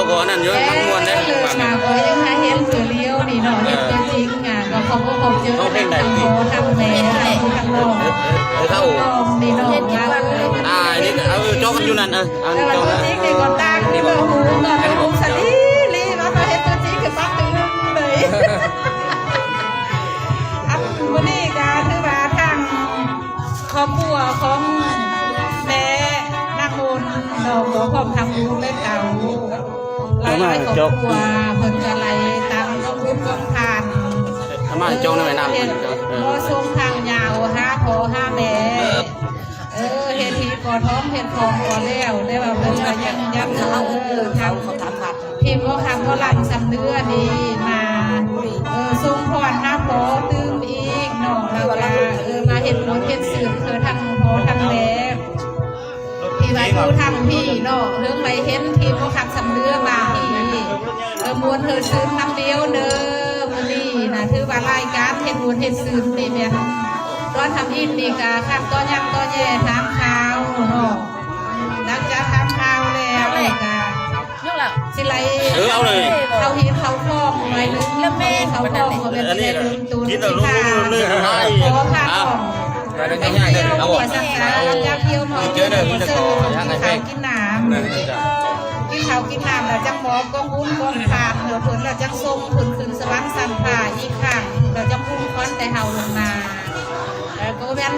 เขาก็นั่นเยอะมันม้วนเลยเลยมาก็ยังหาเห็นตัวเลี้ยวนี่เนาะเห็นตัวจริงอ่ะก็เขาก็พบเจอทางโบทางแม่ทางน้องเท่านี่เนาะนี่โจ๊กอยู่นั่นโจ๊กจริงนี่ก็ตานี่ก็หูก็หูสลีลีมาเห็นตัวจริงคือปักตึงเลยอันวันนี้ก็ถือว่าทางครอบครัวของแม่นักบุญเราขอความทำบุญเล่นเก่าหลายครอบครัวเพิ่นจะไล่ตามกองบุญกองทานโจ๊กในแม่น้ำพอส่งทางยาวหาพ่อหาแม่เฮ็ดทีก่อท้องเฮ็ดของก่อแล้วได้ว่าเพิ่นก็ยังทำพิมพ์ก็คำก็หลังสำเนื้อดีมาส่งพรหาพ่อตื่มอีกเนาะแล้วก็มาเห็นรถเห็นสื่อเธอทางพ่อทางแม่ที่ว่าอยู่ทางพี่เนาะเรื่องไปเห็นทีมก็คำสำเนื้อมาพี่มวนเธอซื้อน้ำเดียวเด้อมื้อนี้นะถือว่ารายการเห็นมวนเห็นซื้อนี่แม่ตอนทำอินนี่ก็คักตัวยังตัวแย่ถามข่าวเนาะหลังจากถามข่าวแล้วก็สิไลเอาเลยเขาเห็นเขาคล้องไว้นึงแล้วแม่เขาคล้องเขาเป็นเรื่องตูนที่ท่าขอผ่านของไปเที่ยวหัวสังสารจะเที่ยวหอมเสื้อเขากินน้ำกินข้าวกินน้ำแล้วจังหมอกองหุ้นกองขาดเหนือผลแล้วจังทรงผลขึ้นสวรรค์สันผ่าอีกข้างเราจังพุ่งค้อนแต่เฮาลงมาก็เป็น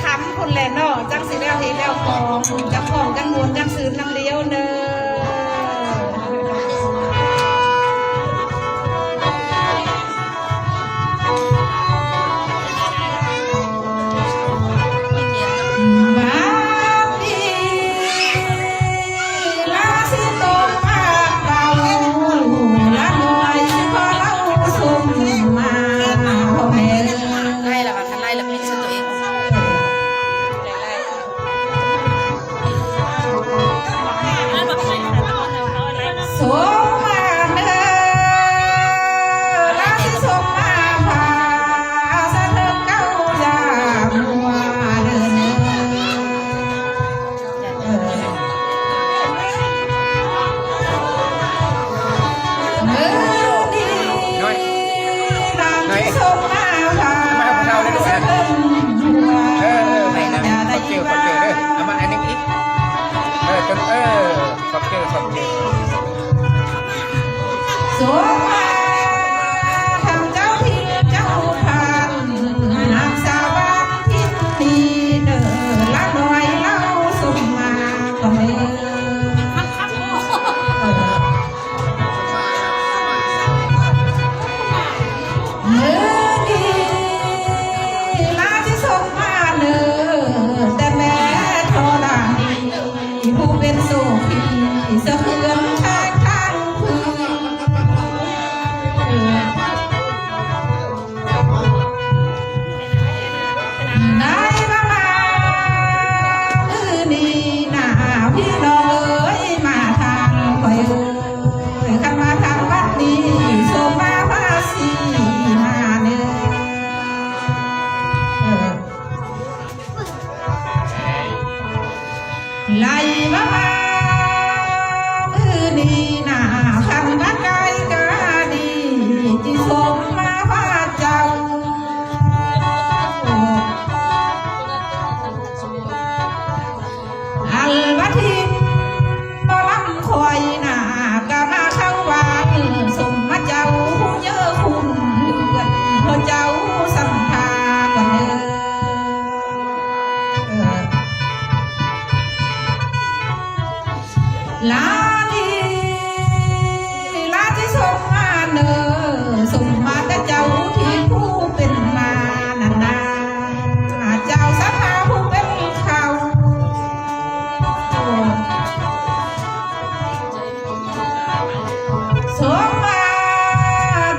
คำคนแหล่นอกจังสีแล้วเห็นแล้วของจังของจังมวนจังซื้อน้ำเลี้ยวเนอไล่มามือนี้นาคันนักไก่กาดีที่สมมาพาเจ้าอัลวัทินบ่ลำคอยนากะมาเข้าวันสมมาเจ้าผู้เยอะคุณเกิดพอเจ้าสัมภากันเด้อลาที่ส่งมาเนอส่งมาแต่เจ้าที่ผู้เป็นมานานาเจ้าสัทธาผู้เป็นเขาส่งมา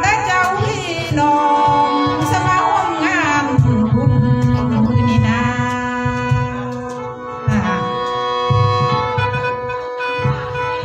แต่เจ้าพี่น้องสมาห่วมงานบุญนี่นะล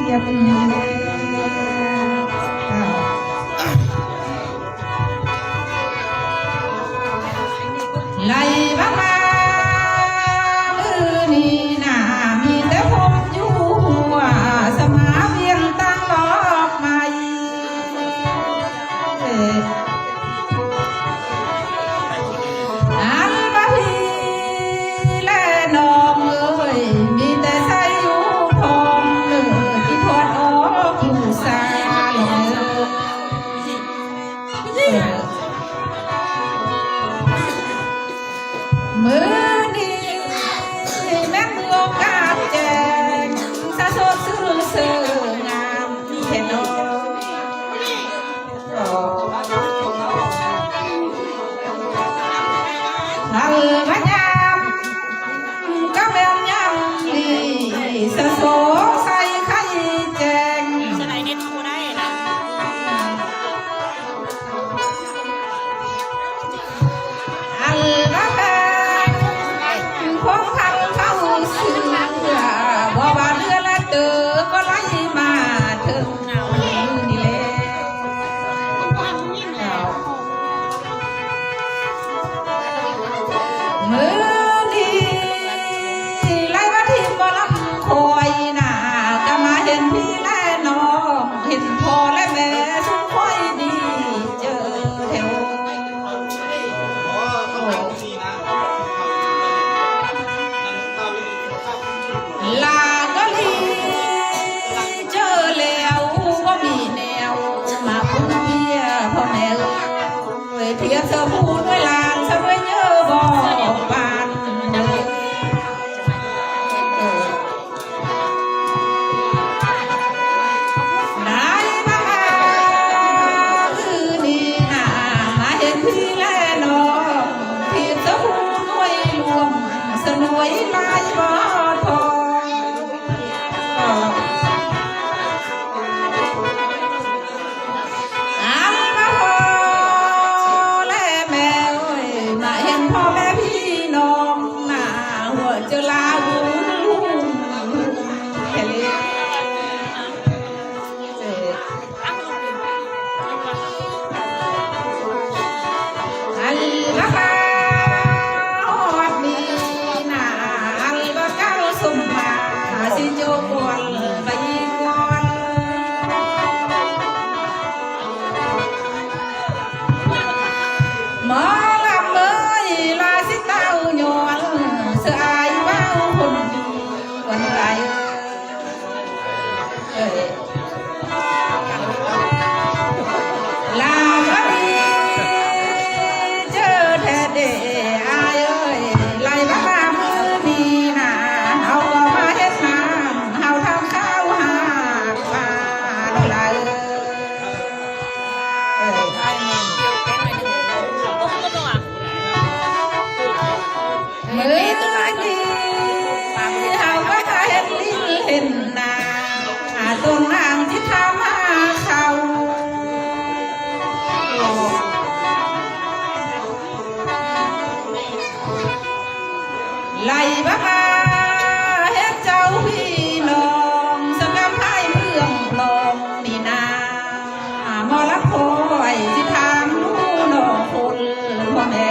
ยบไล่บ้ามามือนี่นามีแต่ผมอยู่หัวสมาเวียนตั้งรอบใหม่อันบ้าพี่และน้องเอ้ยมีแต่ใส่อยู่ทองเลยที่ทอดออกอยู่ซาเลยมือนี้แม่มือโอกาสแจงสะสดซื่อเสืองามเห็นน้องถ้าพยายามก็แมวยำดีสะโสใส่ไข่แจงอันละแบงคงทำเข้าเสือบ่ว่าเรือละเตอก็ไหลมาถึงนี่แหละมือนี้ไล่ว่าที่บ่ลำคอยหน้าก็มาเห็นพี่และน้องเห็นพ่อและแม่สุขค่อยดีเจอแถวลาก็ลีเจอแล้วก็มีแนวมาพุ่งเพียพ่อแม่เอ้ยเทียบเธอพูดด้วยลานเธอด้วยเยอะบอกบานนายมาคือนี่นามาเห็นพี่และน้องเทียบเธอพูดด้วยรวมสนวยลายบ่ทองอันมาพอและแม่เอ้ยมาเห็นพ่อแม่พี่น้องหน้าหัวเจอลาบุญแค่เลี้ยงอันละมาฮอดมีหน้าอันละเก้าสมมาสิโจกวนไปกวนหมอลำเอ้ยลาสิเต้าหยวนเสืออายเว้าคนดีวันไรเอ้ยลาก็ดีเจอแท้เดอายเอ้ยไล่บ้ามือนี่นาเฮาก็มาเฮ็ดน้ำเฮาทำข้าวหาปลาลายเอ้ยมือนี้เฮาก็มาเฮ็ดลิ้นเห็นนาตรงนางที่ทำหาเขาไล่บ้ามาเฮ็ดเจ้าพี่น้องสกำให้เมืองลองนี่นาหมอรับคอยที่ทางลูกน้องคนพ่อแม่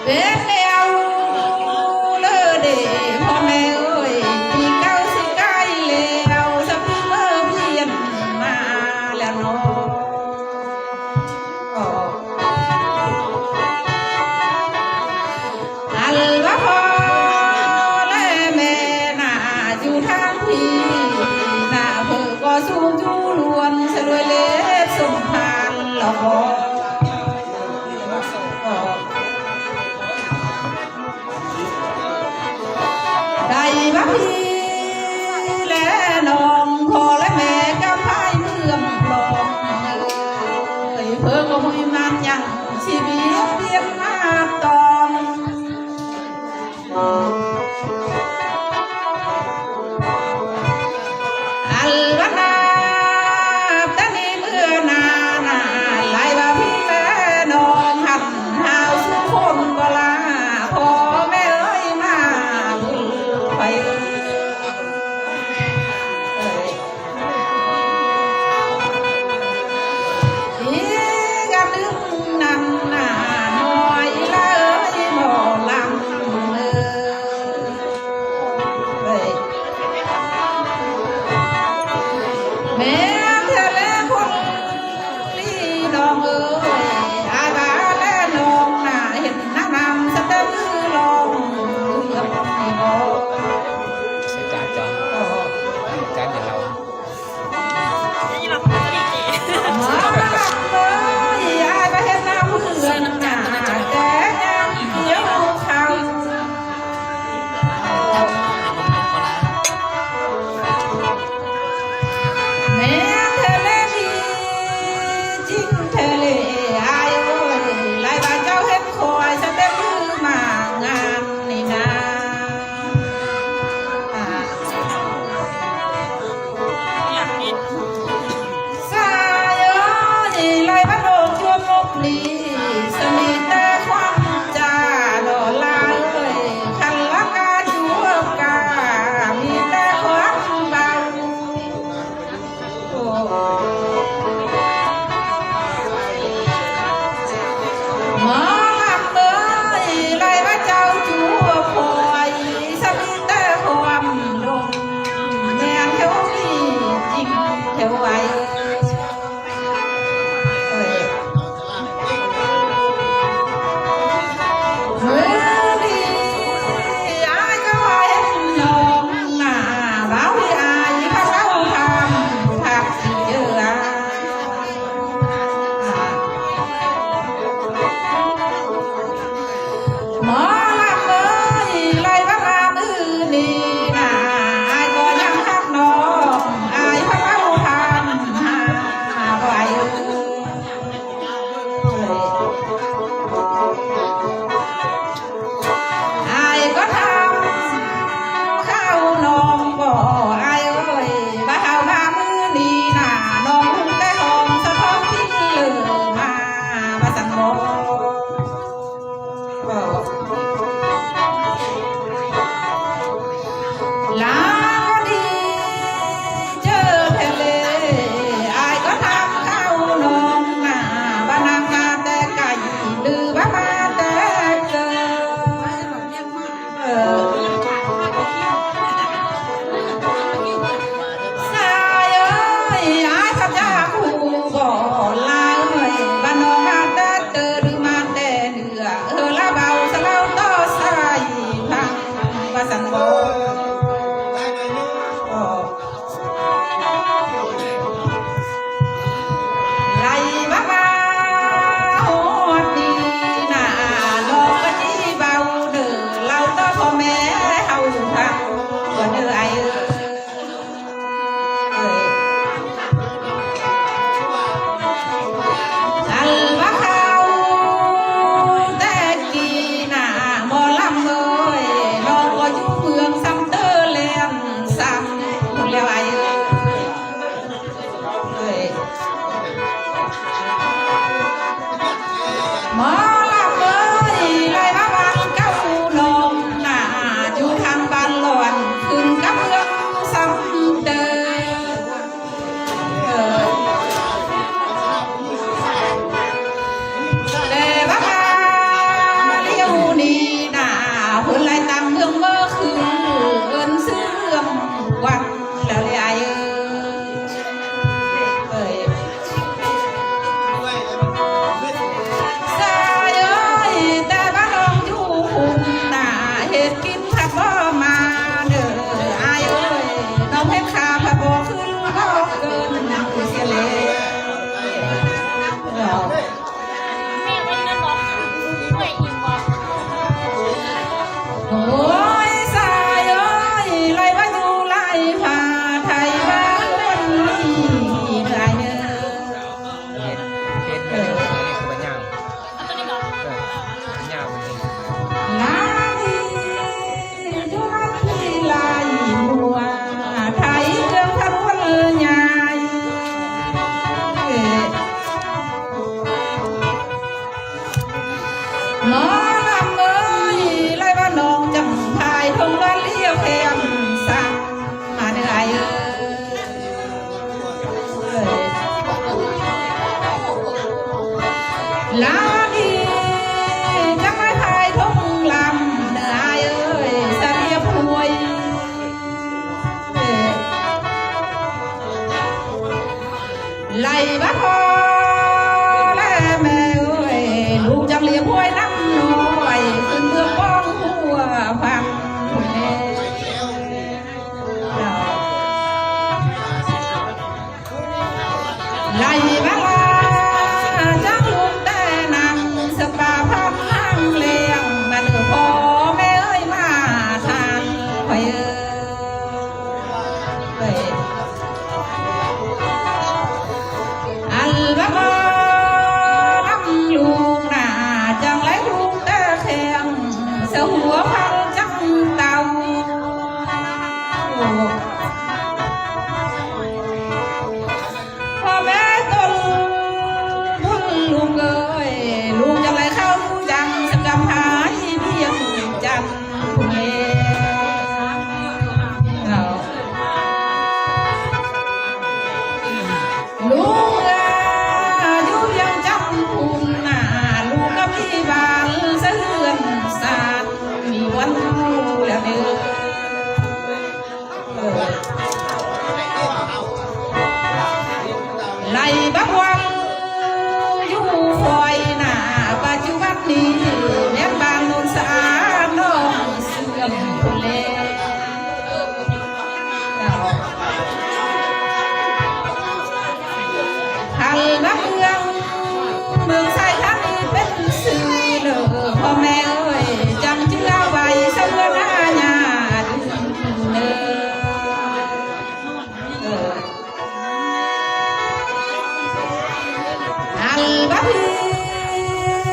เป็นแนวเลอเดพ่อแม่เอ้ยปีเก้าสิใกล้แล้วสักเมื่อเพียนมาแล้วเนาะอันละพอและแม่น่าอยู่ทางพี่น่าเพื่อก็สูงจูล้วนสลวยเล็บสมพานหลอกได้บ้าพี่และน้องพ่อและแม่กับพายเมืองลองเอ้ยเพื่อก็มุ่งมันยังชีวิตเปลี่ยนมาตองอัลวานาตะนีเมื่อนานาไล่บ้าพี่และน้องหันหาวสุคนบ่ลาพ่อแม่ โอ้ยสายเอ้ยไล่มาอยู่ไล่ผ่าไทยบ้านวันนี้ได้เด้อเห็นไม่ได้อันนี้คือปัญญาปัญญามันเอง ลายอยู่ที่ลายบัวไทยเรื่องทันวันใหญ่หมอลำเอ้ยไล่บ้านน้องจำพายทงละเลี้ยวแคมสั่งมาเด้อไอ้ลาดีจะไม่พายทงลำเด้อไอ้เอ้ยสะเรียบรวยไล่บ้านพ่อและแม่เอ้ยลูกจังเรียบรวยน้ำน้อยขึ้นเมืองป้องหัวฟังแน่ไล่บ้านลาจังลูกแต่นังสปาพับห้างเลี้ยงมาเดือพ่อแม่เอ้ยมาทานไปอันละบ่น้ำลูกน่าจังไรลูกแต่แข็งเสหัวพันจังเตาพ่อแม่ต้นบุญลุงเอ้ยลุงจังไรเข้าจังสกำหายเบี้ยจันคุณเอ๋ลูกอายุยังจำคุณน่ะลูกก็มีบางเสื่อนสาดมีวันแล้วเด้อไล่บักวังอยู่คอยหน้าปัจจุบันนี้แม่บางนุ่นสาน้องเสื่อมคนเล่หันบักเมืองไทยทั้งนี้เป็นสื่อเด้อพ่อแม่เอ้ยจำเชื่อไว้เสมอหน้าญาติเด้ออันบัก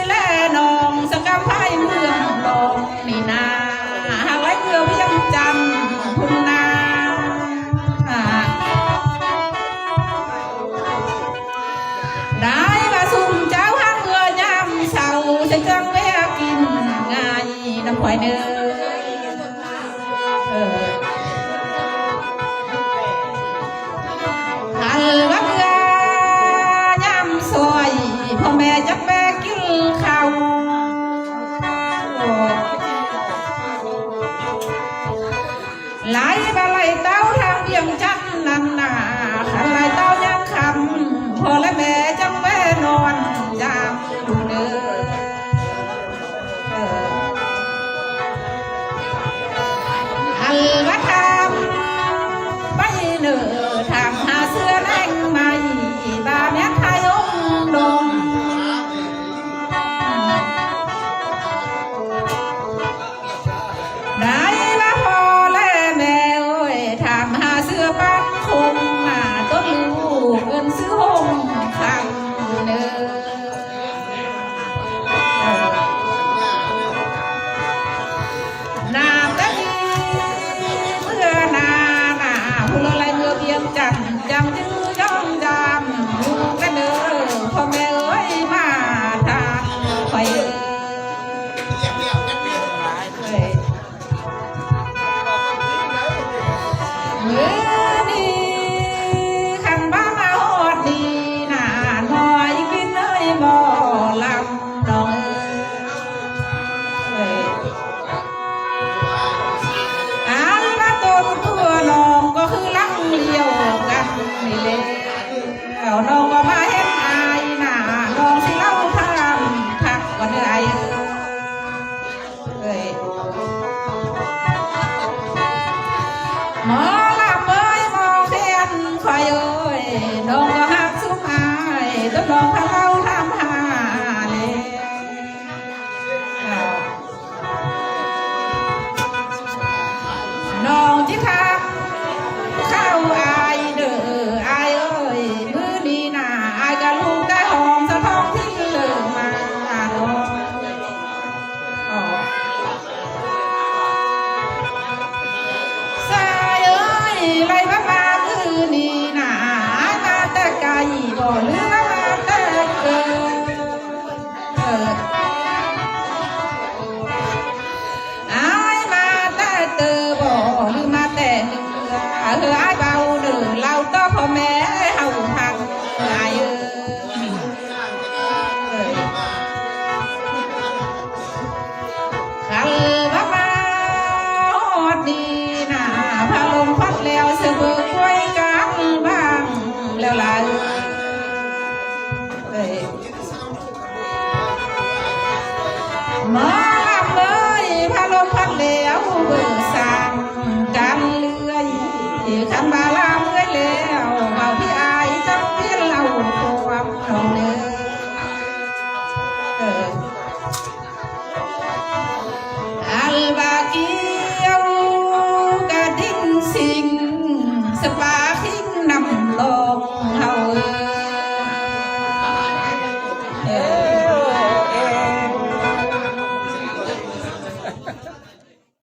และน้องสกำไพ่เมืองดองนี่นาหาไว้เพื่อเพียงจันทร์คุณนาได้มาสุ่มเจ้าห้างเรือย้ำเสาใช้เครื่องแม่กินง่ายน้ำควายเนื้ออันวักเรือย้ำซอยพ่อแม่จักแม่กินข้าวไหลบาไหลเต้าทางเบี่ยงจันนันนาขันไหลเต้ายังคำพ่อและแม่จังแม่นอนยามดูเนื้อันวัดทำไปเนื้อทำหาเสื้อแรงใหม่บาแม่ไทยองดงได้ละพ่อและแม่เอ้ยทำหาเสื้อบ้านคงหน้าต้นลูกเงินซื้อห้องข้างเนื้อนาตะลีเมื่อนาผู้ละลายเมื่อเบียงจันจำจื้อย่องจำลูกกันเด้อพ่อแม่เอ้ยมาทานไฟเมื่อนี้ขันบ้ามาหอดดีหน้าหน่อยกินเลยหมอลำน้องอันละตนตัวน้องก็คือลังเลี้ยวกันนี่เลยน้องก็มาเห็นอายหน้าน้องสิเล่าทำทักวันไหนหมอลำเอ้ยมองเทียนคอยเอ้ยน้องก็หักสุขอายต้นน้องพาเล่าทำหาเลย จิทามเข้าอายเด้ออายเอ้ยมือนี้น่ะอายกับลูกได้หอมสะท้องที่เลิกมาเนาะสายเอ้ยไรมามือนี้น่ะมาแต่ไกลบ่หรือมาแต่เกินอายมาแต่เตอบ่หรือมาแต่เนื้ออายเบาเด้อเราต่อพ่อแม่เฮาหักอายขันว่ามาฮอดนี่น่ะพาลมพัดแล้วเสบ